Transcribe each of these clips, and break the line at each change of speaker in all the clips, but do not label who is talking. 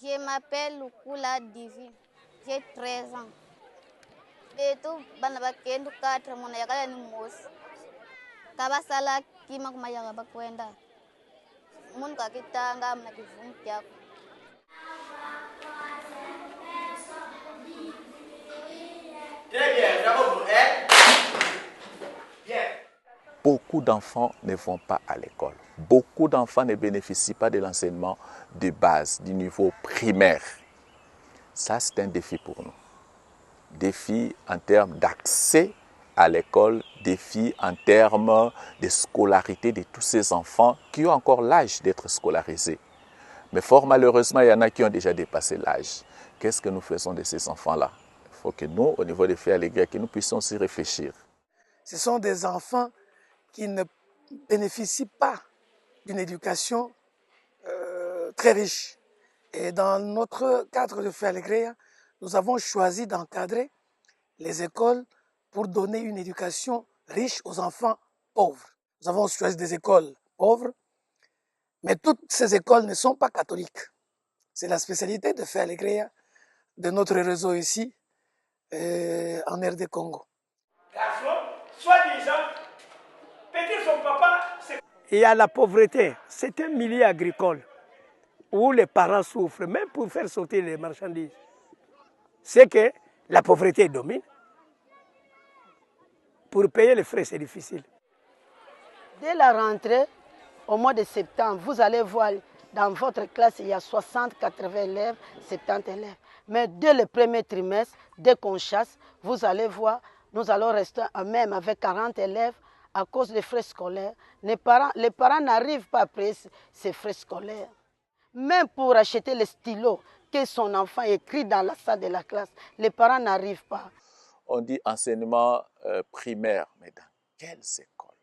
Je m'appelle Lukula Divi, j'ai 13 ans. Et tout, banabakendo 4 mona yakala ni mosi. Kabasala kima kumayaga bakwenda. Mun kakitanga mna kivumu kyako.
Très bien, bravo pour elle. Bien.
Beaucoup d'enfants ne vont pas à l'école. Beaucoup d'enfants ne bénéficient pas de l'enseignement de base, du niveau primaire. Ça, c'est un défi pour nous. Défi en termes d'accès à l'école, défi en termes de scolarité de tous ces enfants qui ont encore l'âge d'être scolarisés. Mais fort malheureusement, il y en a qui ont déjà dépassé l'âge. Qu'est-ce que nous faisons de ces enfants-là? Il faut que nous, au niveau des Faits Allégrés, que nous puissions aussi réfléchir.
Ce sont des enfants qui ne bénéficient pas d'une éducation très riche. Et dans notre cadre de Faits Allégrés, nous avons choisi d'encadrer les écoles pour donner une éducation riche aux enfants pauvres. Nous avons choisi des écoles pauvres, mais toutes ces écoles ne sont pas catholiques. C'est la spécialité de Faits Allégrés de notre réseau ici, en RD Congo.
Garçon, soi-disant, petit son papa, c'est...
Il y a la pauvreté. C'est un milieu agricole où les parents souffrent, même pour faire sortir les marchandises. C'est que la pauvreté domine. Pour payer les frais, c'est difficile.
Dès la rentrée, au mois de septembre, vous allez voir, dans votre classe, il y a 60, 80 élèves, 70 élèves. Mais dès le premier trimestre, dès qu'on chasse, vous allez voir, nous allons rester même avec 40 élèves à cause des frais scolaires. Les parents n'arrivent pas à payer ces frais scolaires. Même pour acheter les stylos que son enfant écrit dans la salle de la classe, les parents n'arrivent pas.
On dit enseignement primaire, mais dans quelles écoles?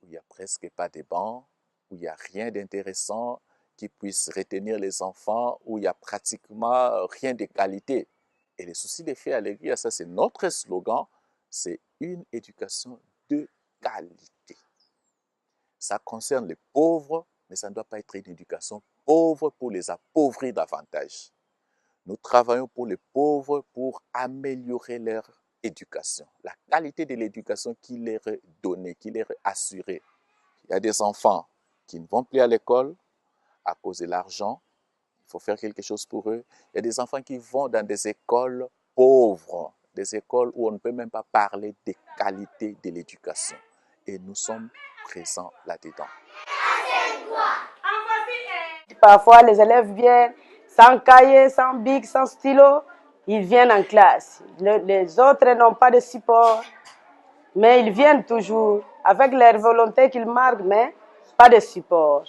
Où il n'y a presque pas de bancs, où il n'y a rien d'intéressant qui puisse retenir les enfants, où il n'y a pratiquement rien de qualité. Et le souci des Faits Allégrés, ça c'est notre slogan, c'est une éducation de qualité. Ça concerne les pauvres, mais ça ne doit pas être une éducation pauvre pour les appauvrir davantage. Nous travaillons pour les pauvres pour améliorer leur éducation, la qualité de l'éducation qui leur est donnée, qui leur est assurée. Il y a des enfants qui ne vont plus à l'école à cause de l'argent. Il faut faire quelque chose pour eux. Il y a des enfants qui vont dans des écoles pauvres, des écoles où on ne peut même pas parler des qualités de l'éducation. Et nous sommes présents là-dedans.
Parfois, les élèves viennent sans cahier, sans bic, sans stylo. Ils viennent en classe. Les autres n'ont pas de support, mais ils viennent toujours avec leur volonté qu'ils marquent, mais pas de support.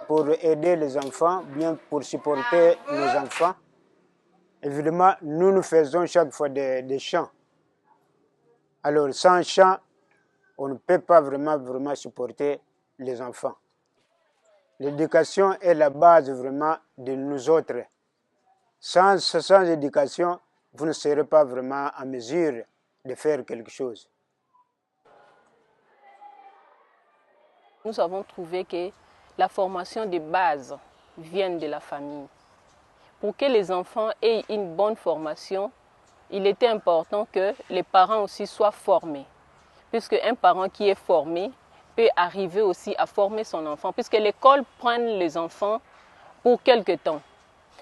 Pour aider les enfants, bien pour supporter nos enfants, évidemment, nous faisons chaque fois des chants. Alors, sans chant, on ne peut pas vraiment supporter les enfants. L'éducation est la base vraiment de nous autres. Sans éducation, vous ne serez pas vraiment en mesure de faire quelque chose.
Nous avons trouvé que la formation de base vient de la famille. Pour que les enfants aient une bonne formation, il était important que les parents aussi soient formés. Puisque un parent qui est formé peut arriver aussi à former son enfant, puisque l'école prend les enfants pour quelque temps,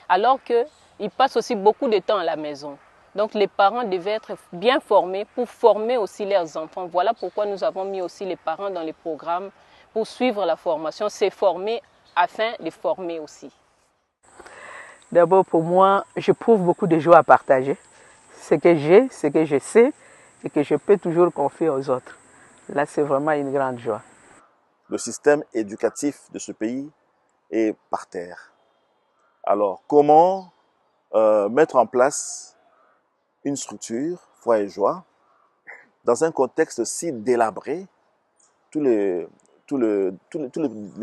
alors qu'ils passent aussi beaucoup de temps à la maison. Donc les parents devaient être bien formés pour former aussi leurs enfants. Voilà pourquoi nous avons mis aussi les parents dans les programmes pour suivre la formation, se former afin de former aussi.
D'abord pour moi, j'éprouve beaucoup de joie à partager. Ce que j'ai, ce que je sais et que je peux toujours confier aux autres. Là, c'est vraiment une grande joie.
Le système éducatif de ce pays est par terre. Alors, comment mettre en place une structure, foi et joie, dans un contexte si délabré, tous les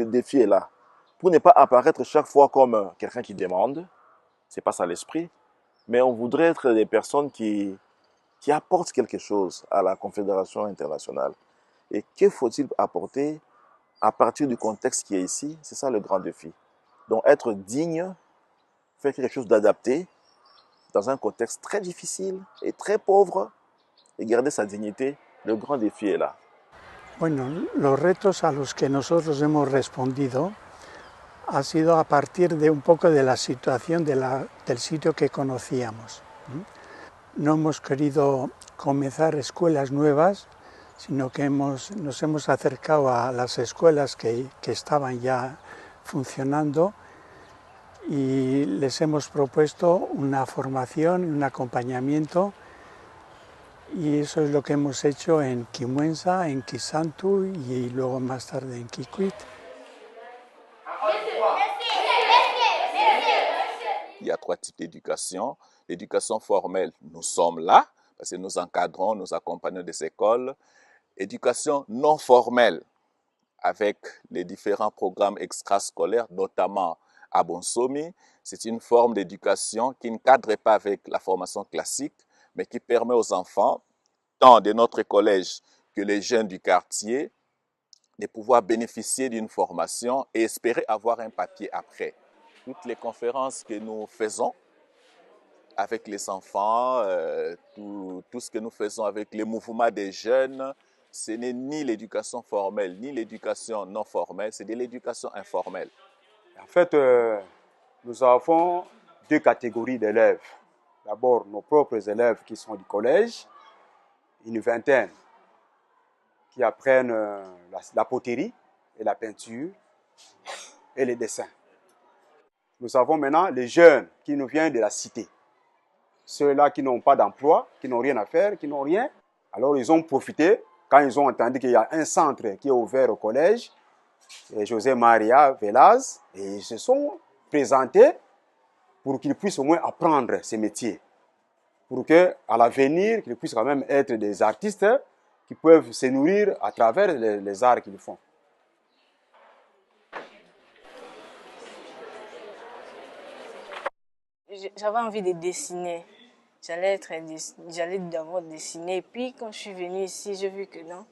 défis est là, pour ne pas apparaître chaque fois comme quelqu'un qui demande, c'est pas ça l'esprit, mais on voudrait être des personnes qui apportent quelque chose à la Confédération internationale. Et que faut-il apporter à partir du contexte qui est ici, c'est ça le grand défi. Donc être digne, faire quelque chose d'adapté dans un contexte très difficile et très pauvre et garder sa dignité, le grand défi est là.
Bueno, los retos a los que nosotros hemos respondido ha sido a partir de un poco de la situación del sitio que conocíamos. No hemos querido comenzar escuelas nuevas, sino que nos hemos acercado a las escuelas que estaban ya funcionando y les hemos propuesto una formación, un acompañamiento, y eso es lo que hemos hecho en Kimuenza, en Kisantu y luego más tarde en Kikwit.
Il y a 3 types d'éducation. L'éducation formelle, nous sommes là, parce que nous encadrons, nous accompagnons des écoles. Éducation non formelle, avec les différents programmes extrascolaires, notamment à Bonsomi. C'est une forme d'éducation qui ne cadre pas avec la formation classique, mais qui permet aux enfants, tant de notre collège que les jeunes du quartier, de pouvoir bénéficier d'une formation et espérer avoir un papier après. Toutes les conférences que nous faisons avec les enfants, tout ce que nous faisons avec les mouvements des jeunes, ce n'est ni l'éducation formelle, ni l'éducation non formelle, c'est de l'éducation informelle.
En fait, nous avons 2 catégories d'élèves. D'abord, nos propres élèves qui sont du collège, une vingtaine, qui apprennent la poterie et la peinture et les dessins. Nous avons maintenant les jeunes qui nous viennent de la cité. Ceux-là qui n'ont pas d'emploi, qui n'ont rien à faire, qui n'ont rien. Alors ils ont profité, quand ils ont entendu qu'il y a un centre qui est ouvert au collège, José Maria Velaz, et ils se sont présentés pour qu'ils puissent au moins apprendre ces métiers. Pour qu'à l'avenir, qu'ils puissent quand même être des artistes qui peuvent se nourrir à travers les arts qu'ils font.
J'avais envie de dessiner. J'allais d'abord dessiner. Et puis, quand je suis venue ici, j'ai vu que non,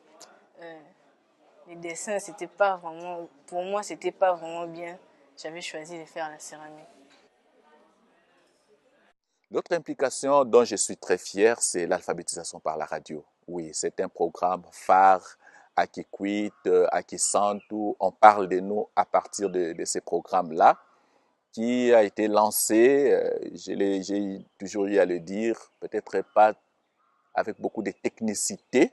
les dessins, c'était pas vraiment, pour moi, c'était pas vraiment bien. J'avais choisi de faire la céramique.
L'autre implication dont je suis très fier, c'est l'alphabétisation par la radio. Oui, c'est un programme phare à Kikwit, à Kisantu. On parle de nous à partir de ces programmes-là, qui a été lancé, j'ai toujours eu à le dire, peut-être pas avec beaucoup de technicité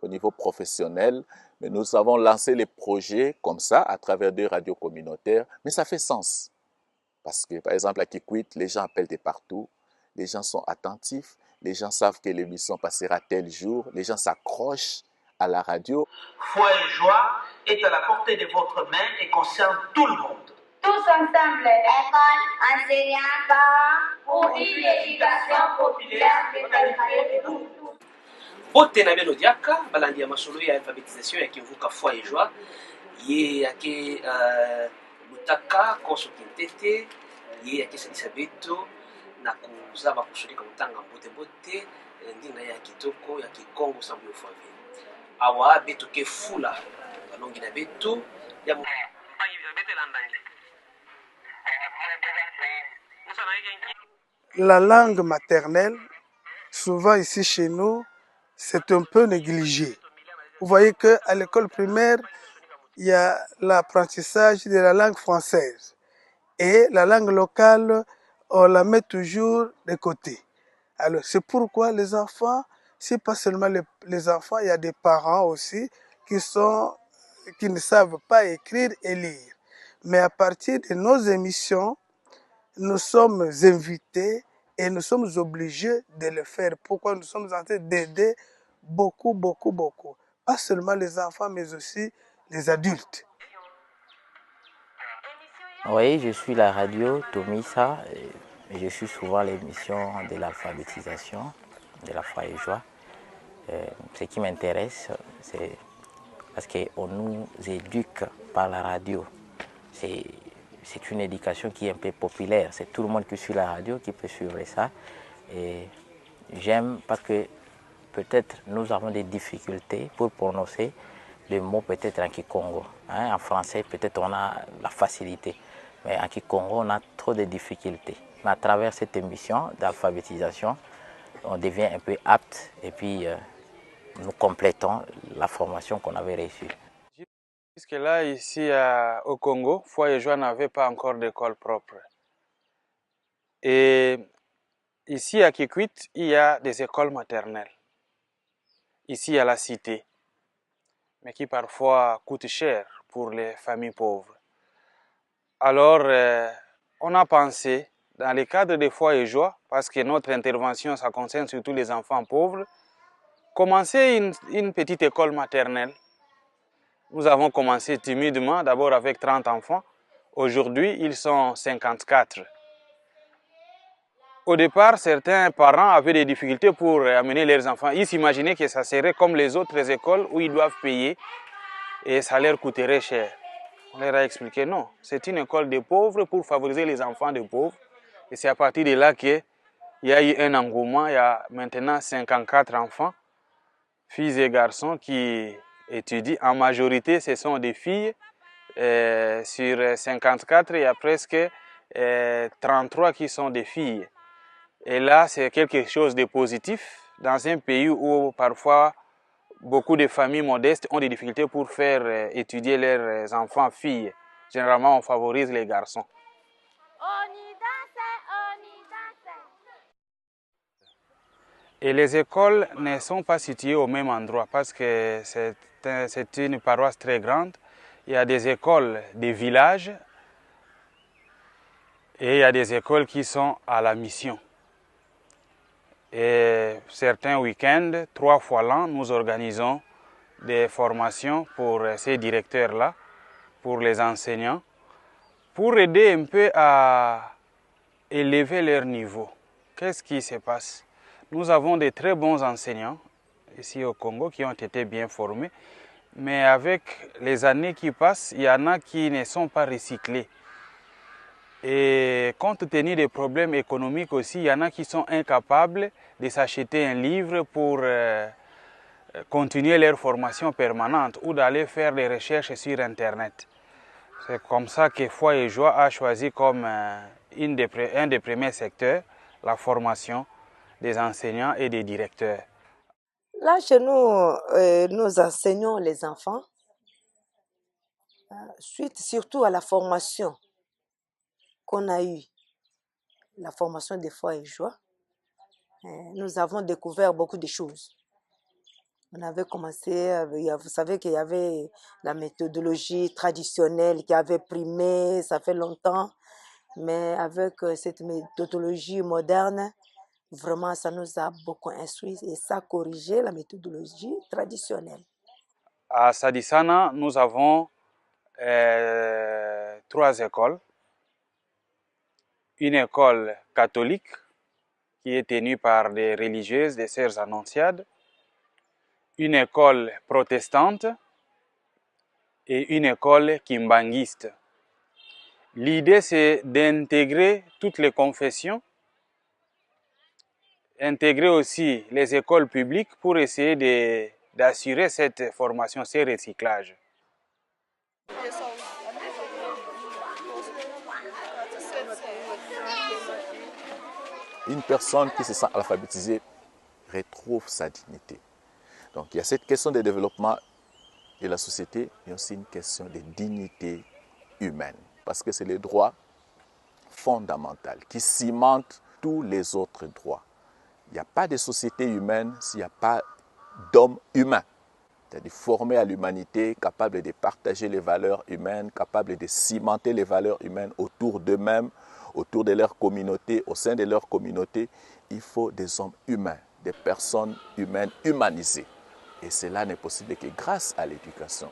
au niveau professionnel, mais nous avons lancé les projets comme ça à travers 2 radios communautaires, mais ça fait sens. Parce que, par exemple, à Kikwit, les gens appellent de partout, les gens sont attentifs, les gens savent que l'émission passera tel jour, les gens s'accrochent à la radio.
Foi et joie est à la portée de votre main et concerne tout le monde.
Tous ensemble, école, enseignants, parents, pour une éducation populaire de qualité pour tous.
Bote na beno diaka balandi ya masolo ya alphabétisation ya kivuka Foi et joie ye yake lutaka koso kintete ye yake sadisa beto na kuzaba kusolika mutanga mbote ndinga ya kitoko ya kikongo sambu fave awa beto ke fula balongi na beto ya
La langue maternelle, souvent ici chez nous, c'est un peu négligé. Vous voyez qu'à l'école primaire, il y a l'apprentissage de la langue française. Et la langue locale, on la met toujours de côté. Alors c'est pourquoi les enfants, c'est pas seulement les enfants, il y a des parents aussi qui ne savent pas écrire et lire. Mais à partir de nos émissions, nous sommes invités et nous sommes obligés de le faire. Pourquoi nous sommes en train d'aider beaucoup. Pas seulement les enfants, mais aussi les adultes.
Oui, je suis la radio Tomisa et je suis souvent l'émission de l'alphabétisation, de la Foi et joie. Ce qui m'intéresse, c'est parce qu'on nous éduque par la radio. C'est une éducation qui est un peu populaire. C'est tout le monde qui suit la radio qui peut suivre ça. Et j'aime parce que peut-être nous avons des difficultés pour prononcer le mot peut-être en Kikongo. Hein, en français, peut-être on a la facilité. Mais en Kikongo, on a trop de difficultés. Mais à travers cette émission d'alphabétisation, on devient un peu apte et puis nous complétons la formation qu'on avait reçue.
Jusque là, ici au Congo, Foi et Joie n'avait pas encore d'école propre. Et ici à Kikwit, il y a des écoles maternelles. Ici à la cité, mais qui parfois coûtent cher pour les familles pauvres. Alors, on a pensé, dans le cadre de Foi et Joie, parce que notre intervention, ça concerne surtout les enfants pauvres, commencer une petite école maternelle. Nous avons commencé timidement, d'abord avec 30 enfants. Aujourd'hui, ils sont 54. Au départ, certains parents avaient des difficultés pour amener leurs enfants. Ils s'imaginaient que ça serait comme les autres écoles où ils doivent payer et ça leur coûterait cher. On leur a expliqué non, c'est une école de pauvres pour favoriser les enfants de pauvres. Et c'est à partir de là qu'il y a eu un engouement. Il y a maintenant 54 enfants, filles et garçons, qui étudient. En majorité, ce sont des filles. Sur 54, il y a presque 33 qui sont des filles. Et là, c'est quelque chose de positif dans un pays où parfois beaucoup de familles modestes ont des difficultés pour faire étudier leurs enfants filles. Généralement, on favorise les garçons. Et les écoles ne sont pas situées au même endroit parce que c'est une paroisse très grande. Il y a des écoles des villages et il y a des écoles qui sont à la mission. Et certains week-ends, 3 fois l'an, nous organisons des formations pour ces directeurs-là, pour les enseignants, pour aider un peu à élever leur niveau. Qu'est-ce qui se passe? Nous avons de très bons enseignants ici au Congo qui ont été bien formés, mais avec les années qui passent, il y en a qui ne sont pas recyclés. Et compte tenu des problèmes économiques aussi, il y en a qui sont incapables de s'acheter un livre pour continuer leur formation permanente ou d'aller faire des recherches sur Internet. C'est comme ça que Foi et Joie a choisi comme un des premiers secteurs la formation des enseignants et des directeurs.
Là, chez nous, nous enseignons les enfants, suite surtout à la formation qu'on a eue, la formation de Foi et Joie. Nous avons découvert beaucoup de choses. On avait commencé, vous savez qu'il y avait la méthodologie traditionnelle qui avait primé, ça fait longtemps, mais avec cette méthodologie moderne, vraiment ça nous a beaucoup instruit et ça a corrigé la méthodologie traditionnelle.
À Sadisana, nous avons 3 écoles. Une école catholique qui est tenue par des religieuses, des sœurs annonciades, une école protestante et une école kimbanguiste. L'idée, c'est d'intégrer toutes les confessions, intégrer aussi les écoles publiques pour essayer d'assurer cette formation, ce recyclage.
Une personne qui se sent alphabétisée retrouve sa dignité. Donc il y a cette question de développement de la société, mais aussi une question de dignité humaine. Parce que c'est le droit fondamental qui cimente tous les autres droits. Il n'y a pas de société humaine s'il n'y a pas d'hommes humains. C'est-à-dire formés à l'humanité, capables de partager les valeurs humaines, capables de cimenter les valeurs humaines autour d'eux-mêmes, autour de leur communauté, au sein de leur communauté. Il faut des hommes humains, des personnes humaines humanisées. Et cela n'est possible que grâce à l'éducation.